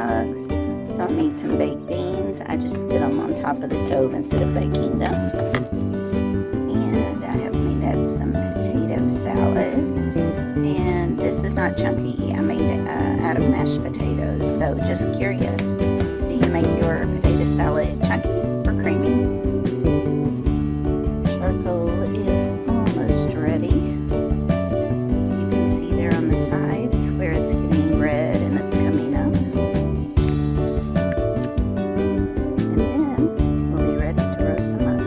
dogs. So I made some baked beans. I just did them on top of the stove instead of baking them. And I have made up some potato salad. And this is not chunky. I made it out of mashed potatoes. So just curious, do you make your potato salad chunky or creamy? Charcoal is almost ready. You can see there on the sides where it's getting red and it's coming up. And then we'll be ready to roast some onions.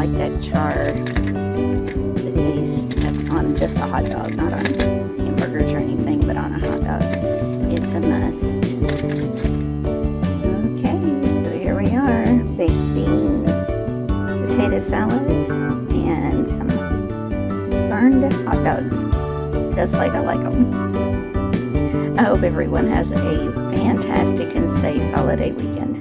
That char, the taste on just a hot dog, not on hamburgers or anything, but on a hot dog, it's a must. Okay, so here we are, baked beans, potato salad, and some burned hot dogs, just like I like them. I hope everyone has a fantastic and safe holiday weekend.